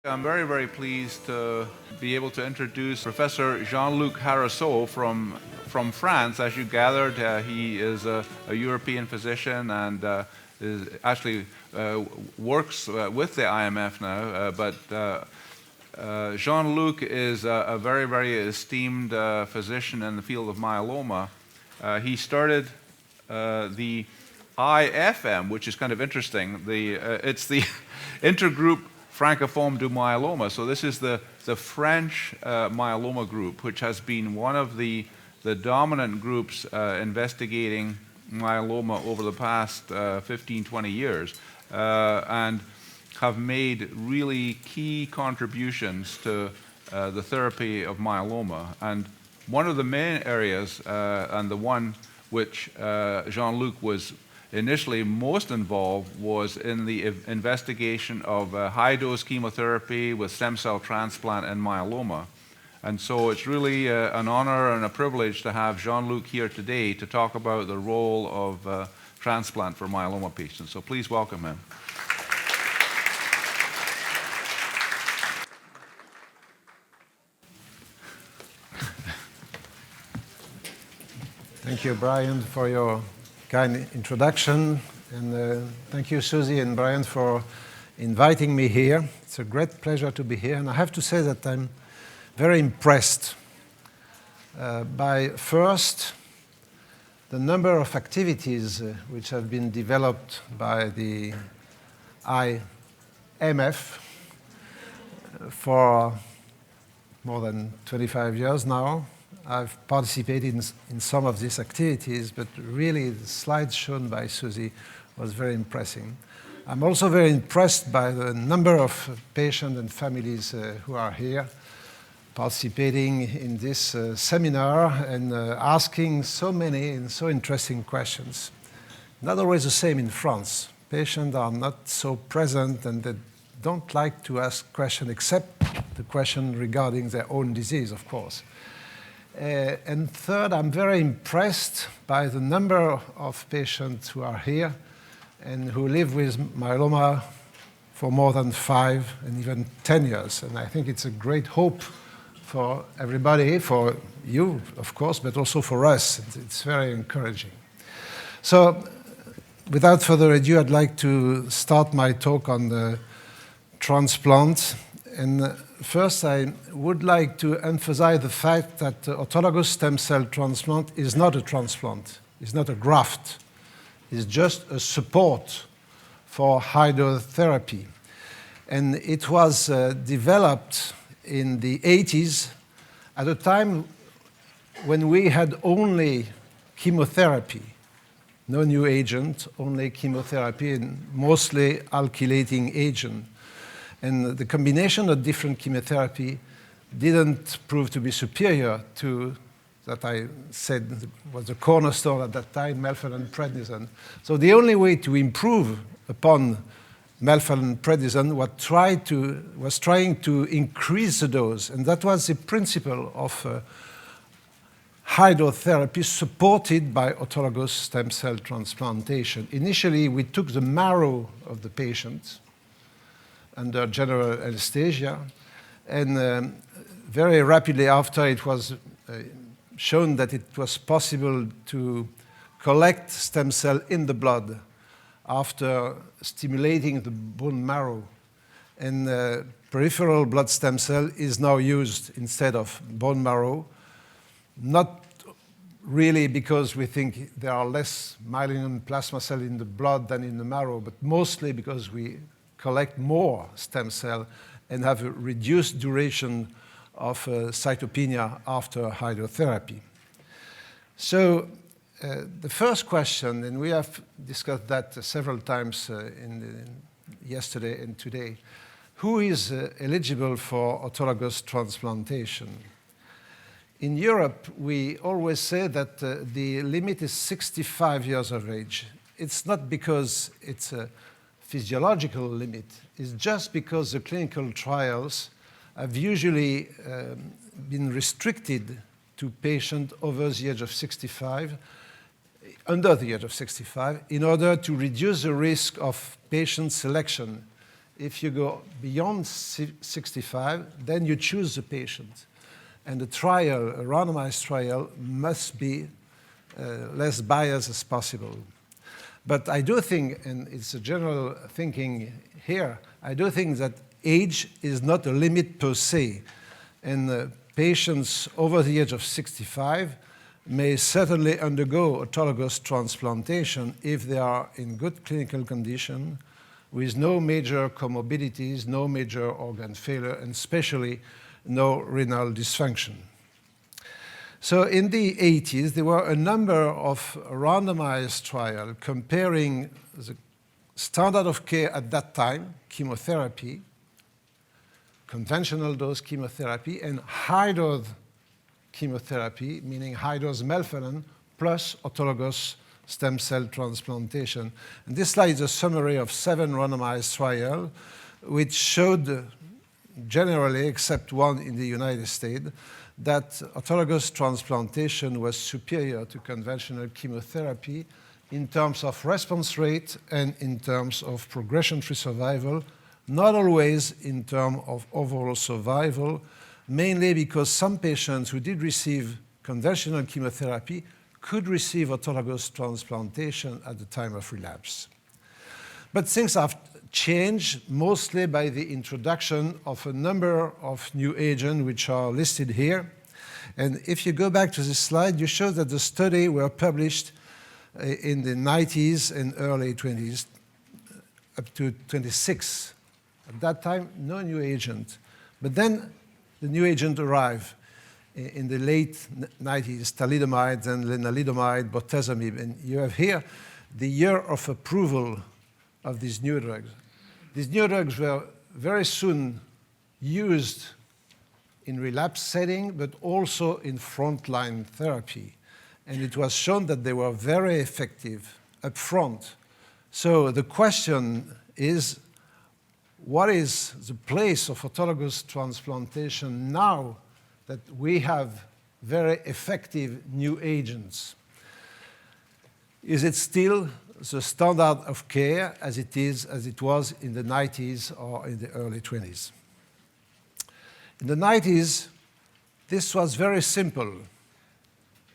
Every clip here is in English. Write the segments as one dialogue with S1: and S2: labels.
S1: I'm very, very pleased to be able to introduce Professor Jean-Luc Harousseau from France. As you gathered, he is a European physician and actually works with the IMF now, but Jean-Luc is a very, very esteemed physician in the field of myeloma. He started the IFM, which is kind of interesting. It's the Intergroup Francophone du Myeloma. So this is the French myeloma group, which has been one of the dominant groups investigating myeloma over the past 15, 20 years, and have made really key contributions to the therapy of myeloma. And one of the main areas, and the one which Jean-Luc was initially most involved, was in the investigation of high-dose chemotherapy with stem cell transplant and myeloma. And so it's really an honor and a privilege to have Jean-Luc here today to talk about the role of transplant for myeloma patients. So please welcome him.
S2: Thank you, Brian, for your kind introduction, and thank you, Susie and Brian, for inviting me here. It's a great pleasure to be here, and I have to say that I'm very impressed by, first, the number of activities which have been developed by the IMF for more than 25 years now. I've participated in some of these activities, but really the slides shown by Susie was very impressive. I'm also very impressed by the number of patients and families who are here participating in this seminar and asking so many and so interesting questions. Not always the same in France. Patients are not so present and they don't like to ask questions except the question regarding their own disease, of course. And third, I'm very impressed by the number of patients who are here and who live with myeloma for more than 5 and even 10 years. And I think it's a great hope for everybody, for you, of course, but also for us. It's very encouraging. So without further ado, I'd like to start my talk on the transplant. And first, I would like to emphasize the fact that autologous stem cell transplant is not a transplant, it's not a graft, it's just a support for high-dose therapy. And it was developed in the 80s at a time when we had only chemotherapy, no new agent, only chemotherapy and mostly alkylating agent. And the combination of different chemotherapy didn't prove to be superior to, that I said was the cornerstone at that time, melphalan-prednisone. So the only way to improve upon melphalan-prednisone was trying to increase the dose. And that was the principle of high-dose therapy supported by autologous stem cell transplantation. Initially, we took the marrow of the patients under general anesthesia, and very rapidly after it was shown that it was possible to collect stem cell in the blood after stimulating the bone marrow, and peripheral blood stem cell is now used instead of bone marrow, not really because we think there are less malignant plasma cells in the blood than in the marrow, but mostly because we collect more stem cell and have a reduced duration of cytopenia after hydrotherapy. So the first question, and we have discussed that several times yesterday and today, who is eligible for autologous transplantation? In Europe, we always say that the limit is 65 years of age. It's not because it's a physiological limit, is just because the clinical trials have usually been restricted to patients over the age of 65, under the age of 65, in order to reduce the risk of patient selection if you go beyond 65, then you choose the patient. And the trial, a randomized trial, must be less biased as possible. But I do think, and it's a general thinking here, I do think that age is not a limit per se. And patients over the age of 65 may certainly undergo autologous transplantation if they are in good clinical condition, with no major comorbidities, no major organ failure, and especially no renal dysfunction. So in the 80s, there were a number of randomized trials comparing the standard of care at that time, chemotherapy, conventional dose chemotherapy, and high-dose chemotherapy, meaning high-dose melphalan, plus autologous stem cell transplantation. And this slide is a summary of 7 randomized trials, which showed generally, except one in the United States, that autologous transplantation was superior to conventional chemotherapy in terms of response rate and in terms of progression-free survival, not always in terms of overall survival, mainly because some patients who did receive conventional chemotherapy could receive autologous transplantation at the time of relapse. But things have changed mostly by the introduction of a number of new agents which are listed here. And if you go back to this slide, you show that the study were published in the 90s and early 20s, up to 26. At that time, no new agent. But then the new agent arrived in the late 90s, Thalidomide and Lenalidomide, Bortezomib. And you have here the year of approval of these new drugs. These new drugs were very soon used in relapse setting, but also in frontline therapy. And it was shown that they were very effective up front. So the question is, what is the place of autologous transplantation now that we have very effective new agents? Is it still the standard of care as it was in the 90s or in the early 20s? In the 90s, this was very simple.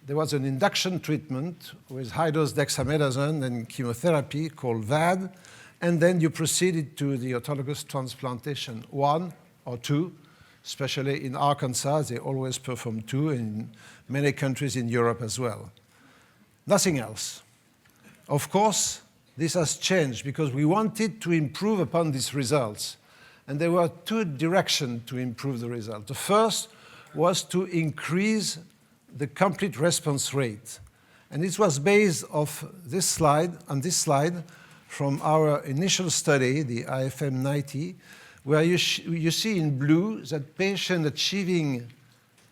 S2: There was an induction treatment with high-dose dexamethasone and chemotherapy called VAD, and then you proceeded to the autologous transplantation, 1 or 2, especially in Arkansas, they always perform 2, in many countries in Europe as well. Nothing else. Of course, this has changed because we wanted to improve upon these results. And there were 2 directions to improve the result. The first was to increase the complete response rate. And it was based on this slide from our initial study, the IFM 90, where you see in blue that patients achieving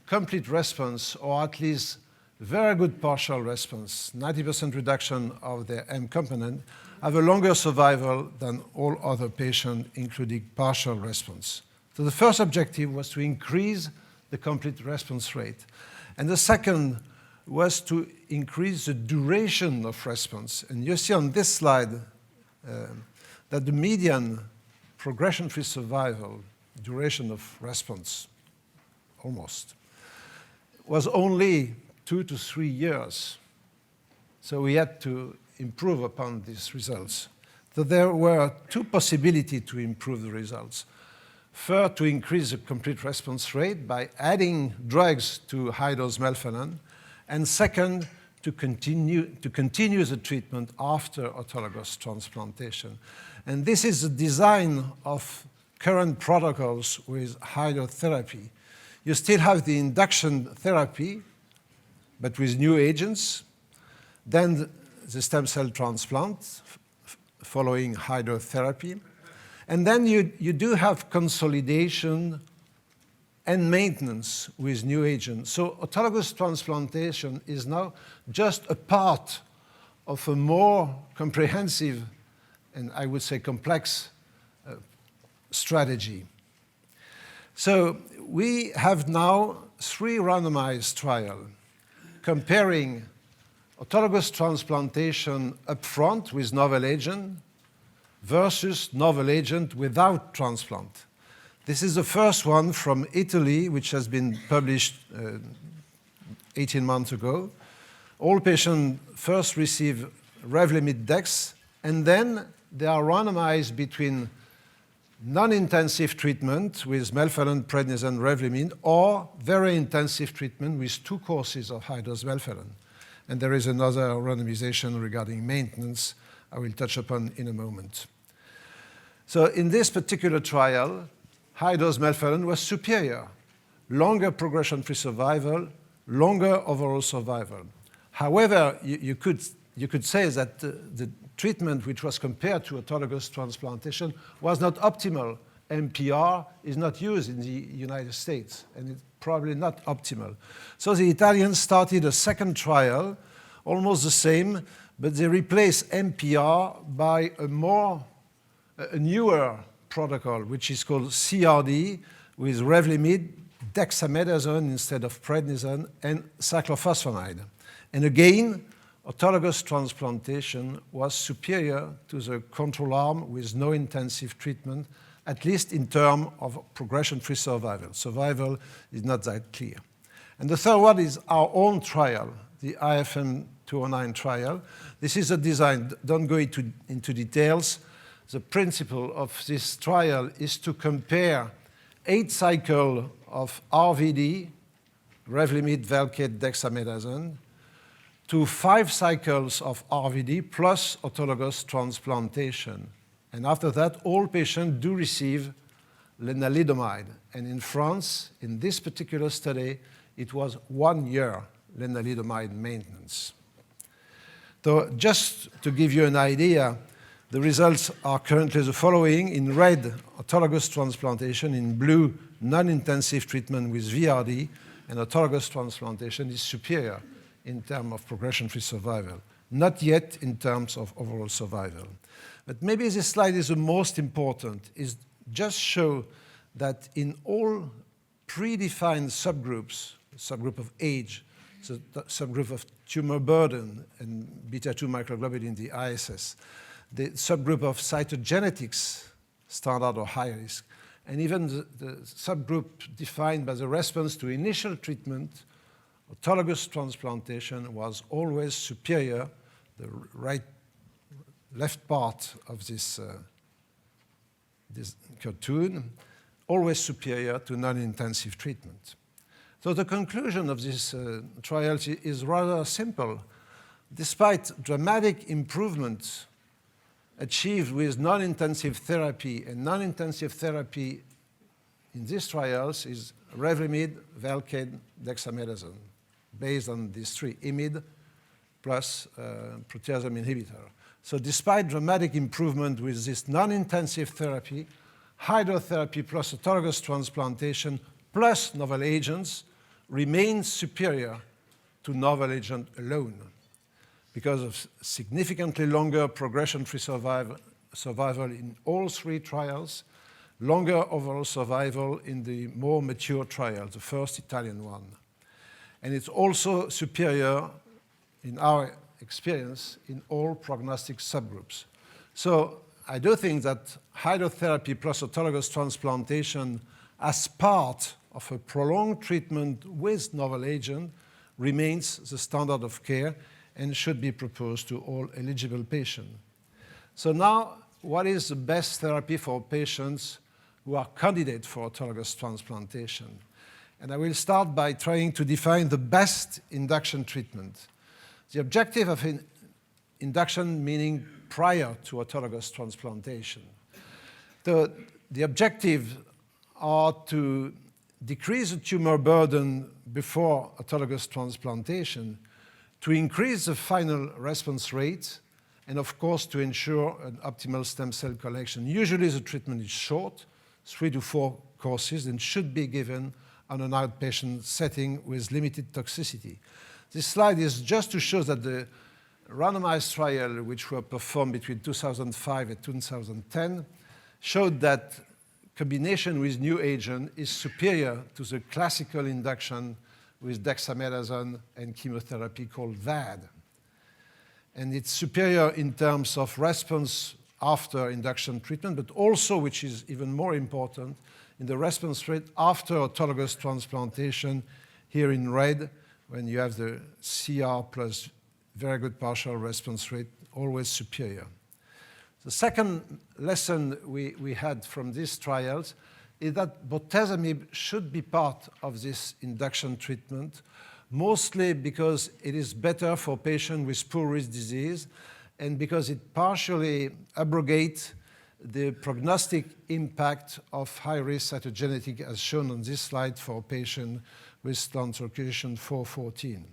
S2: complete response, or at least very good partial response, 90% reduction of their M component, have a longer survival than all other patients, including partial response. So the first objective was to increase the complete response rate. And the second was to increase the duration of response. And you see on this slide that the median progression-free survival, duration of response, almost, was only 2 to 3 years. So we had to improve upon these results. So there were 2 possibilities to improve the results. First, to increase the complete response rate by adding drugs to high-dose melphalan, and second, to continue the treatment after autologous transplantation. And this is the design of current protocols with high-dose therapy. You still have the induction therapy, but with new agents, then the stem cell transplant following high-dose therapy. And then you do have consolidation and maintenance with new agents. So autologous transplantation is now just a part of a more comprehensive and I would say complex strategy. So we have now 3 randomized trials comparing autologous transplantation upfront with novel agent versus novel agent without transplant. This is the first one from Italy, which has been published 18 months ago. All patients first receive Revlimid Dex, and then they are randomized between non-intensive treatment with melphalan, prednisone, Revlimid, or very intensive treatment with 2 courses of high-dose melphalan. And there is another randomization regarding maintenance I will touch upon in a moment. So in this particular trial, high-dose melphalan was superior. Longer progression-free survival, longer overall survival. However, you could say that the treatment which was compared to autologous transplantation was not optimal. MPR is not used in the United States, and it's probably not optimal. So the Italians started a second trial, almost the same, but they replaced MPR by a newer protocol, which is called CRD, with Revlimid, dexamethasone instead of prednisone, and cyclophosphamide. And again, autologous transplantation was superior to the control arm with no intensive treatment, at least in terms of progression-free survival. Survival is not that clear. And the third one is our own trial, the IFM 209 trial. This is a design, don't go into details. The principle of this trial is to compare 8 cycles of RVD, Revlimid, Velcade, dexamethasone, to 5 cycles of RVD plus autologous transplantation. And after that, all patients do receive Lenalidomide. And in France, in this particular study, it was 1 year Lenalidomide maintenance. So just to give you an idea, the results are currently the following. In red, autologous transplantation. In blue, non-intensive treatment with VRD. And autologous transplantation is superior in terms of progression-free survival, not yet in terms of overall survival. But maybe this slide is the most important, is just show that in all predefined subgroups, subgroup of age, so subgroup of tumor burden and beta-2 microglobulin, the ISS, the subgroup of cytogenetics, standard or high risk, and even the subgroup defined by the response to initial treatment, autologous transplantation was always superior, the left part of this cartoon, always superior to non-intensive treatment. So the conclusion of this trial is rather simple. Despite dramatic improvements achieved with non-intensive therapy, and non-intensive therapy in these trials is Revlimid, Velcade, dexamethasone, based on these 3, IMiD plus proteasome inhibitor. So despite dramatic improvement with this non-intensive therapy, hydrotherapy plus autologous transplantation plus novel agents remains superior to novel agent alone because of significantly longer progression-free survival in all 3 trials, longer overall survival in the more mature trial, the first Italian one. And it's also superior, in our experience, in all prognostic subgroups. So I do think that hydrotherapy plus autologous transplantation as part of a prolonged treatment with novel agent remains the standard of care and should be proposed to all eligible patients. So now, what is the best therapy for patients who are candidates for autologous transplantation? And I will start by trying to define the best induction treatment. The objective of induction meaning prior to autologous transplantation. The objectives are to decrease the tumor burden before autologous transplantation, to increase the final response rate, and of course to ensure an optimal stem cell collection. Usually the treatment is short, 3 to 4 courses, and should be given on an outpatient setting with limited toxicity. This slide is just to show that the randomized trial, which were performed between 2005 and 2010, showed that combination with new agent is superior to the classical induction with dexamethasone and chemotherapy called VAD. And it's superior in terms of response after induction treatment, but also, which is even more important, in the response rate after autologous transplantation, here in red, when you have the CR plus very good partial response rate, always superior. The second lesson we had from these trials is that Bortezomib should be part of this induction treatment, mostly because it is better for patients with poor risk disease and because it partially abrogates the prognostic impact of high-risk cytogenetic, as shown on this slide for patients with translocation 414.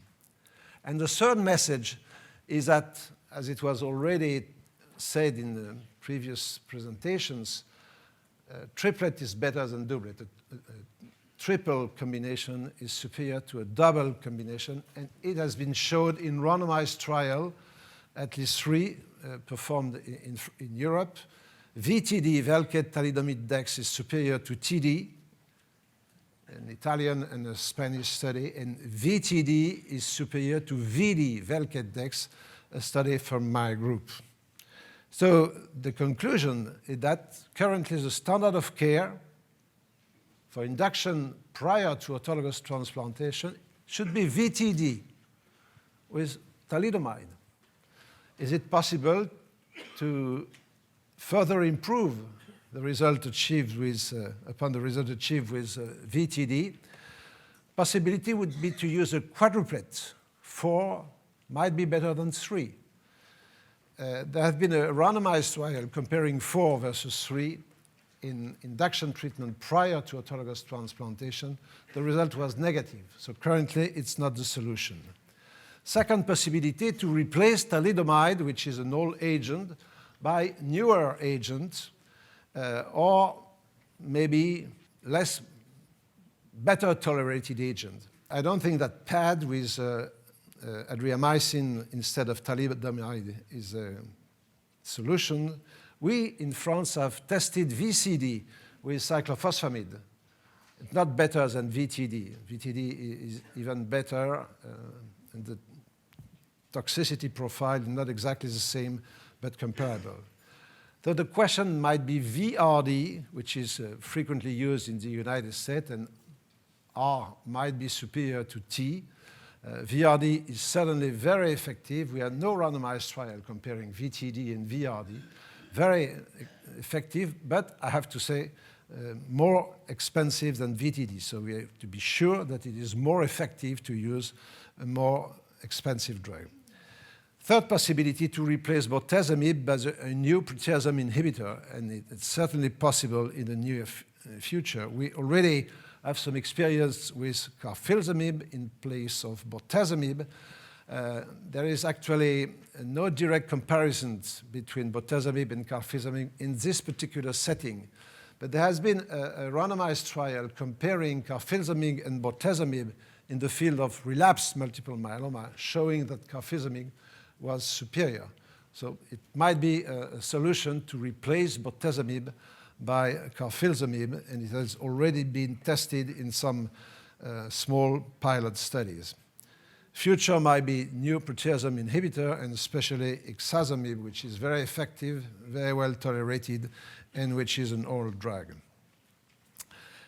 S2: And the third message is that, as it was already said in the previous presentations, triplet is better than doublet. A triple combination is superior to a double combination, and it has been shown in randomized trial, at least 3 performed in Europe. VTD, Velcade Thalidomide Dex, is superior to TD, an Italian and a Spanish study, and VTD is superior to VD, Velcade Dex, a study from my group. So the conclusion is that currently the standard of care for induction prior to autologous transplantation should be VTD with thalidomide. Is it possible to further improve the result achieved with, upon the result achieved with VTD? Possibility would be to use a quadruplet. 4 might be better than 3. There have been a randomized trial comparing 4 versus 3 in induction treatment prior to autologous transplantation. The result was negative, so currently it's not the solution. Second possibility, to replace thalidomide, which is an old agent, by newer agents, or maybe better tolerated agent. I don't think that PAD with adriamycin instead of thalidomide is a solution. We in France have tested VCD with cyclophosphamide. It's not better than VTD. VTD is even better, and the toxicity profile is not exactly the same, but comparable. So the question might be VRD, which is frequently used in the United States, and R might be superior to T. VRD is certainly very effective. We have no randomized trial comparing VTD and VRD. Very effective, but I have to say, more expensive than VTD. So we have to be sure that it is more effective to use a more expensive drug. Third possibility, to replace Bortezomib by a new proteasome inhibitor, and it's certainly possible in the near future. We already have some experience with Carfilzomib in place of Bortezomib. There is actually no direct comparisons between Bortezomib and Carfilzomib in this particular setting. But there has been a randomized trial comparing Carfilzomib and Bortezomib in the field of relapsed multiple myeloma, showing that Carfilzomib was superior. So it might be a solution to replace Bortezomib by Carfilzomib, and it has already been tested in some small pilot studies. Future might be new proteasome inhibitor, and especially Ixazomib, which is very effective, very well tolerated, and which is an oral drug.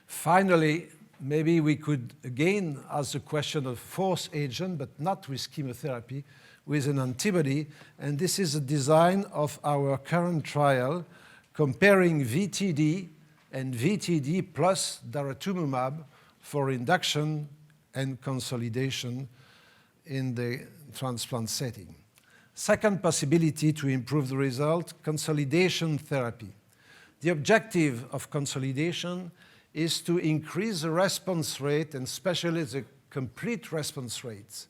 S2: Finally, maybe we could again ask the question of fourth agent, but not with chemotherapy, with an antibody, and this is the design of our current trial comparing VTD and VTD plus daratumumab for induction and consolidation in the transplant setting. Second possibility to improve the result, consolidation therapy. The objective of consolidation is to increase the response rate, and especially the complete response rates.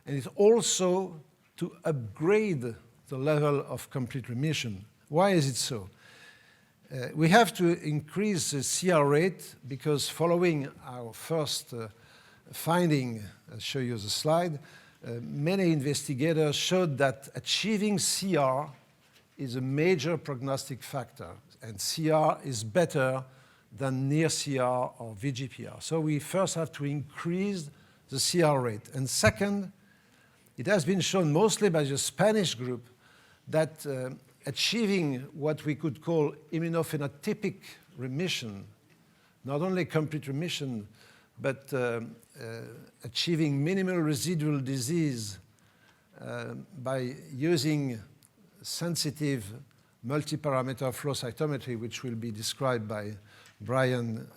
S2: And it's also to upgrade the level of complete remission. Why is it so? We have to increase the CR rate because following our first finding, I'll show you the slide, many investigators showed that achieving CR is a major prognostic factor, and CR is better than near CR or VGPR. So we first have to increase the CR rate. And second, it has been shown mostly by the Spanish group that achieving what we could call immunophenotypic remission, not only complete remission, but achieving minimal residual disease by using sensitive multi-parameter flow cytometry, which will be described by Brian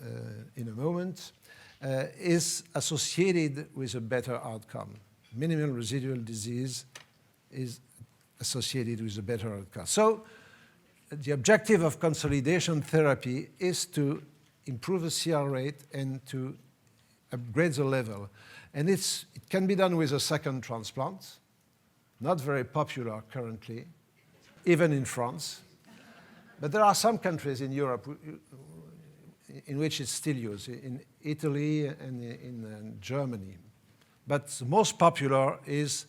S2: in a moment, is associated with a better outcome. Minimal residual disease is associated with a better outcome. So the objective of consolidation therapy is to improve the CR rate and to upgrade the level. And it can be done with a second transplant, not very popular currently, even in France. But there are some countries in Europe in which it's still used, in Italy and in Germany. But the most popular is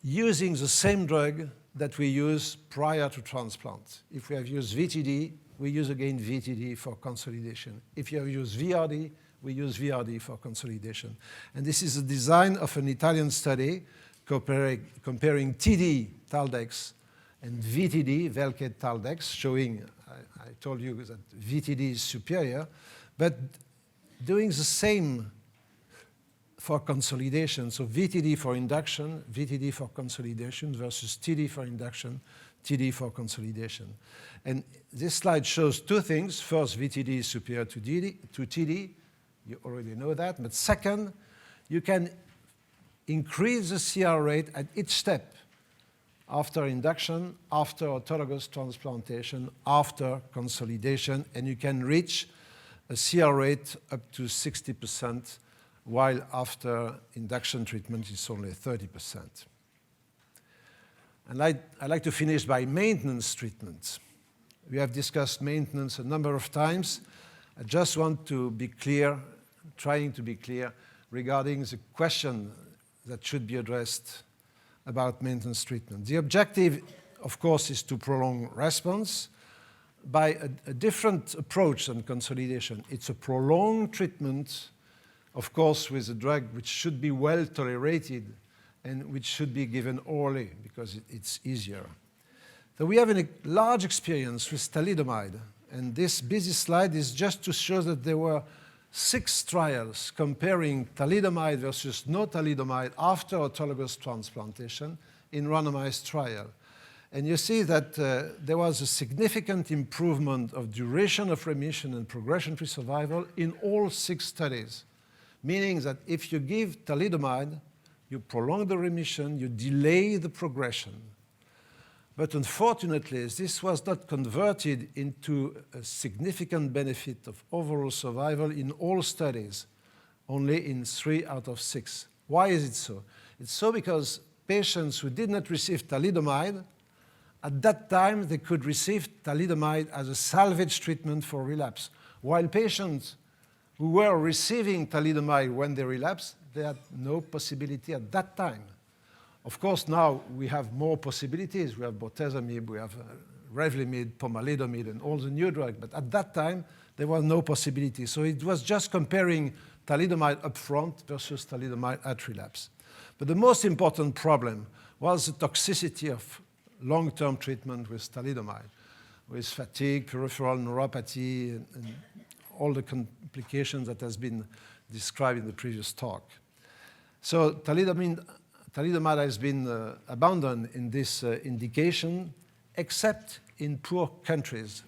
S2: using the same drug that we use prior to transplant. If we have used VTD, we use again VTD for consolidation. If you have used VRD, we use VRD for consolidation. And this is a design of an Italian study comparing TD, Taldex, and VTD, Velcade Taldex, showing, I told you that VTD is superior, but doing the same for consolidation. So VTD for induction, VTD for consolidation versus TD for induction, TD for consolidation. And this slide shows two things. First, VTD is superior to TD. You already know that. But second, you can increase the CR rate at each step after induction, after autologous transplantation, after consolidation, and you can reach a CR rate up to 60%, while after induction treatment it's only 30%. And I'd like to finish by maintenance treatment. We have discussed maintenance a number of times. I just want to be clear, trying to be clear, regarding the question that should be addressed about maintenance treatment. The objective, of course, is to prolong response by a different approach than consolidation. It's a prolonged treatment, of course, with a drug which should be well tolerated and which should be given orally because it's easier. So we have a large experience with thalidomide, and this busy slide is just to show that there were 6 trials comparing thalidomide versus no thalidomide after autologous transplantation in randomized trial. And you see that there was a significant improvement of duration of remission and progression-free survival in all 6 studies, meaning that if you give thalidomide, you prolong the remission, you delay the progression. But unfortunately, this was not converted into a significant benefit of overall survival in all studies, only in 3 out of 6. Why is it so? It's so because patients who did not receive thalidomide, at that time they could receive thalidomide as a salvage treatment for relapse, while patients who were receiving thalidomide when they relapsed, they had no possibility at that time. Of course, now we have more possibilities. We have Bortezomib, we have Revlimid, Pomalidomide, and all the new drugs. But at that time, there was no possibility. So it was just comparing thalidomide up front versus thalidomide at relapse. But the most important problem was the toxicity of long-term treatment with thalidomide, with fatigue, peripheral neuropathy, and all the complications that has been described in the previous talk. So thalidomide has been abandoned in this indication, except in poor countries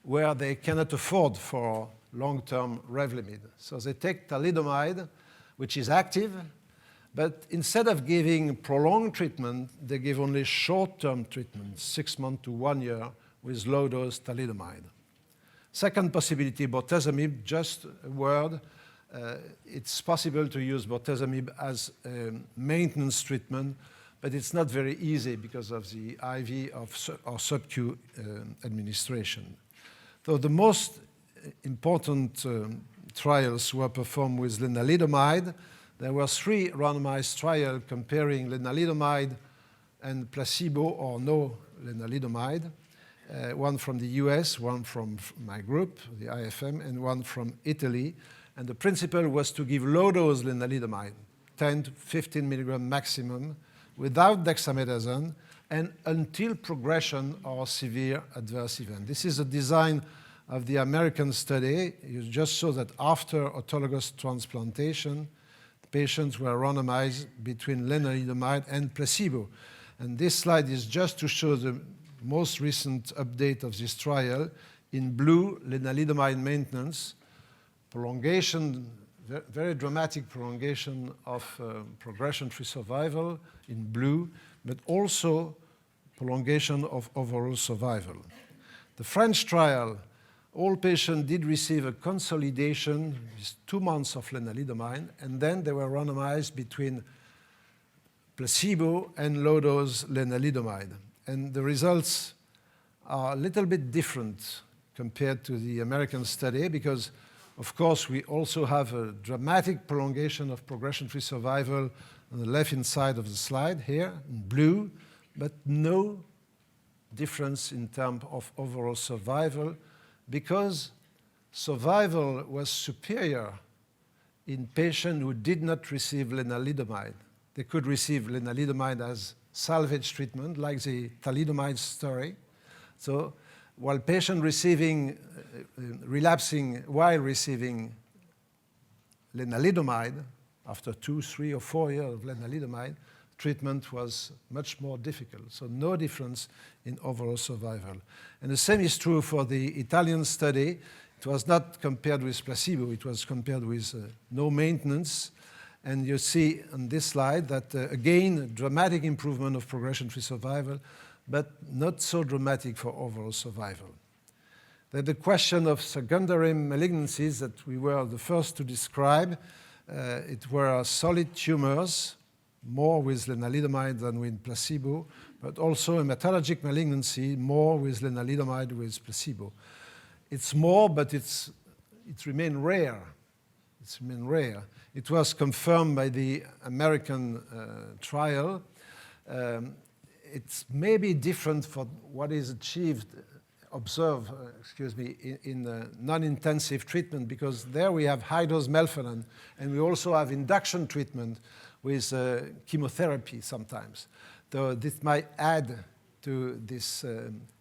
S2: where they cannot afford for long-term Revlimid. So they take thalidomide, which is active, but instead of giving prolonged treatment, they give only short-term treatment, 6 months to 1 year, with low-dose thalidomide. Second possibility, Bortezomib, just a word. It's possible to use Bortezomib as a maintenance treatment, but it's not very easy because of the IV or sub-Q administration. So the most important trials were performed with Lenalidomide. There were 3 randomized trials comparing Lenalidomide and placebo or no Lenalidomide. One from the US, one from my group, the IFM, and one from Italy. And the principle was to give low-dose Lenalidomide, 10 to 15 milligram maximum, without dexamethasone, and until progression or severe adverse event. This is a design of the American study. You just saw that after autologous transplantation, patients were randomized between lenalidomide and placebo. And this slide is just to show the most recent update of this trial. In blue, lenalidomide maintenance, prolongation, very dramatic prolongation of progression-free survival in blue, but also prolongation of overall survival. The French trial, all patients did receive a consolidation with 2 months of lenalidomide, and then they were randomized between placebo and low-dose lenalidomide. And the results are a little bit different compared to the American study because, of course, we also have a dramatic prolongation of progression-free survival on the left-hand side of the slide here in blue, but no difference in terms of overall survival because survival was superior in patients who did not receive lenalidomide. They could receive lenalidomide as salvage treatment, like the Thalidomide story. So while patients relapsing while receiving lenalidomide, after 2, 3, or 4 years of lenalidomide, treatment was much more difficult. So no difference in overall survival. And the same is true for the Italian study. It was not compared with placebo. It was compared with no maintenance. And you see on this slide that, again, dramatic improvement of progression-free survival, but not so dramatic for overall survival. Then the question of secondary malignancies that we were the first to describe, it were solid tumors, more with lenalidomide than with placebo, but also hematologic malignancy, more with lenalidomide with placebo. It's more, but it remained rare. It's remained rare. It was confirmed by the American trial. It's maybe different for what is observed in non-intensive treatment because there we have high-dose melphalan and we also have induction treatment with chemotherapy sometimes. So this might add to this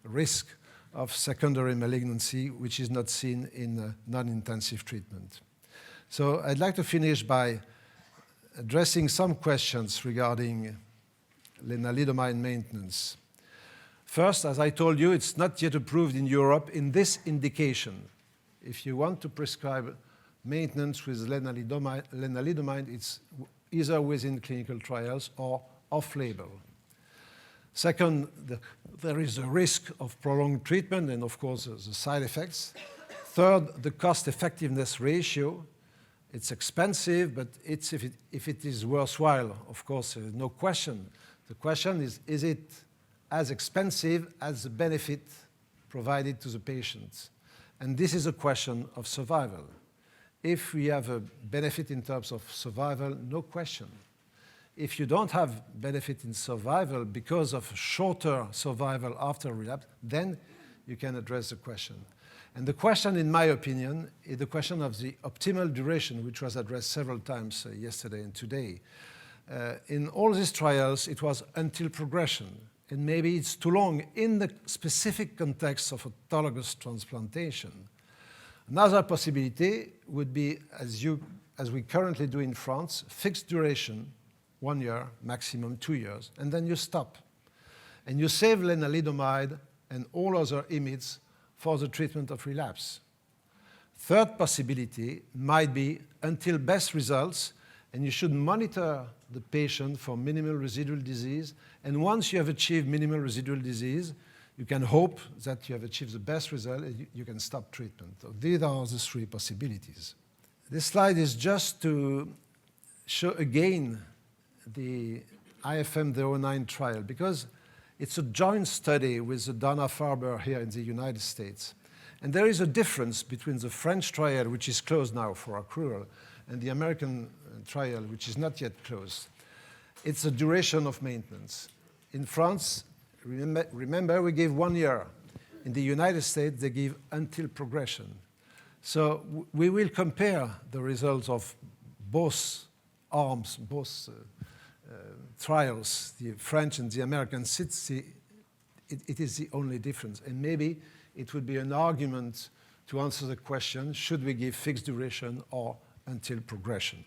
S2: risk of secondary malignancy, which is not seen in non-intensive treatment. So I'd like to finish by addressing some questions regarding lenalidomide maintenance. First, as I told you, it's not yet approved in Europe in this indication. If you want to prescribe maintenance with lenalidomide, it's either within clinical trials or off-label. Second, there is a risk of prolonged treatment and, of course, the side effects. Third, the cost-effectiveness ratio. It's expensive, but if it is worthwhile, of course, there is no question. The question is it as expensive as the benefit provided to the patients? And this is a question of survival. If we have a benefit in terms of survival, no question. If you don't have benefit in survival because of shorter survival after relapse, then you can address the question. And the question, in my opinion, is the question of the optimal duration, which was addressed several times yesterday and today. In all these trials, it was until progression. And maybe it's too long in the specific context of autologous transplantation. Another possibility would be, as we currently do in France, fixed duration, 1 year, maximum 2 years, and then you stop. And you save lenalidomide and all other IMiDs for the treatment of relapse. Third possibility might be until best results, and you should monitor the patient for minimal residual disease. And once you have achieved minimal residual disease, you can hope that you have achieved the best result and you can stop treatment. So these are the 3 possibilities. This slide is just to show again the IFM-09 trial because it's a joint study with the Dana-Farber here in the United States. And there is a difference between the French trial, which is closed now for accrual, and the American trial, which is not yet closed. It's a duration of maintenance. In France, remember, we gave 1 year. In the United States, they give until progression. So we will compare the results of both arms, both trials, the French and the American, it is the only difference. And maybe it would be an argument to answer the question, should we give fixed duration or until progression?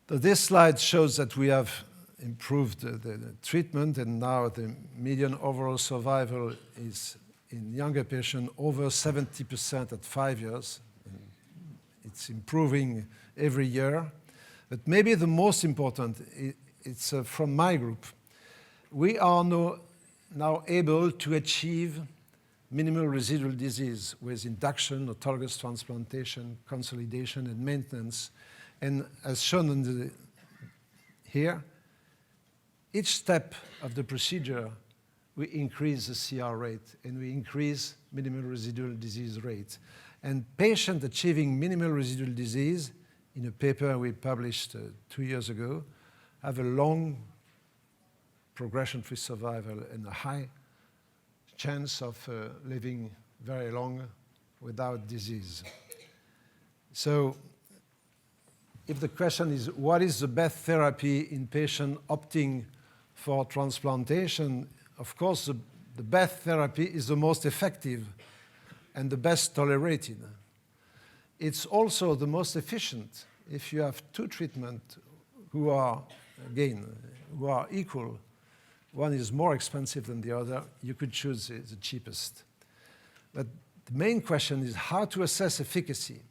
S2: So this slide shows that we have improved the treatment, and now the median overall survival is in younger patients over 70% at 5 years. And it's improving every year. But maybe the most important, it's from my group. We are now able to achieve minimal residual disease with induction, autologous transplantation, consolidation, and maintenance. And as shown here, each step of the procedure, we increase the CR rate and we increase minimal residual disease rate. And patients achieving minimal residual disease, in a paper we published 2 years ago, have a long progression-free survival and a high chance of living very long without disease. So if the question is, what is the best therapy in patients opting for transplantation? Of course, the best therapy is the most effective and the best tolerated. It's also the most efficient. If you have two treatments who are equal, one is more expensive than the other, you could choose the cheapest. But the main question is how to assess efficacy.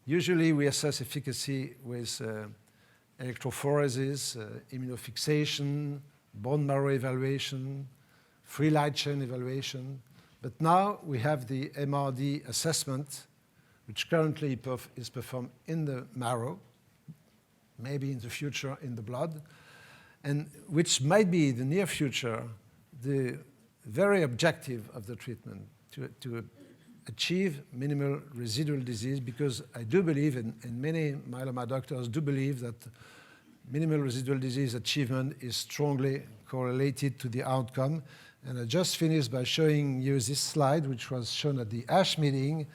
S2: Usually we assess efficacy with electrophoresis, immunofixation, bone marrow evaluation, free light chain evaluation. But now we have the MRD assessment, which currently is performed in the marrow, maybe in the future in the blood, and which might be the near future the very objective of the treatment, to achieve minimal residual disease, because I do believe, and many myeloma doctors do believe, that minimal residual disease achievement is strongly correlated to the outcome. And I just finished by showing you this slide, which was shown at the ASH meeting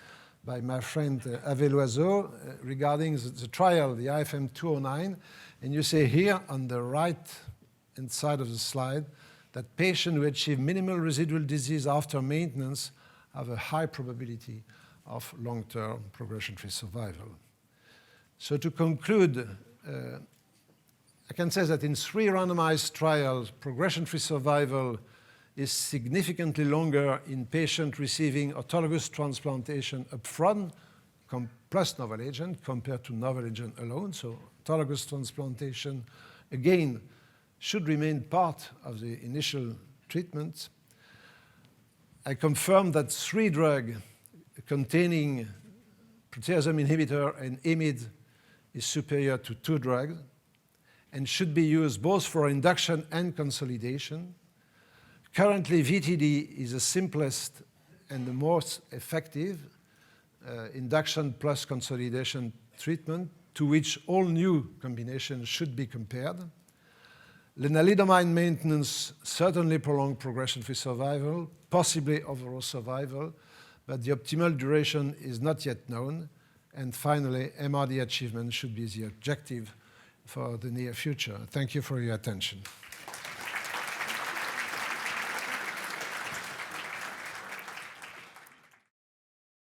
S2: by my friend Harousseau regarding the trial, the IFM 209. And you see here on the right-hand side of the slide that patients who achieve minimal residual disease after maintenance have a high probability of long-term progression-free survival. So to conclude, I can say that in 3 randomized trials, progression-free survival is significantly longer in patients receiving autologous transplantation upfront plus novel agent compared to novel agent alone. So autologous transplantation, again, should remain part of the initial treatment. I confirm that 3 drugs containing proteasome inhibitor and IMiD is superior to 2 drugs and should be used both for induction and consolidation. Currently, VTD is the simplest and the most effective induction plus consolidation treatment, to which all new combinations should be compared. Lenalidomide maintenance certainly prolongs progression-free survival, possibly overall survival, but the optimal duration is not yet known. And finally, MRD achievement should be the objective for the near future. Thank you for your attention.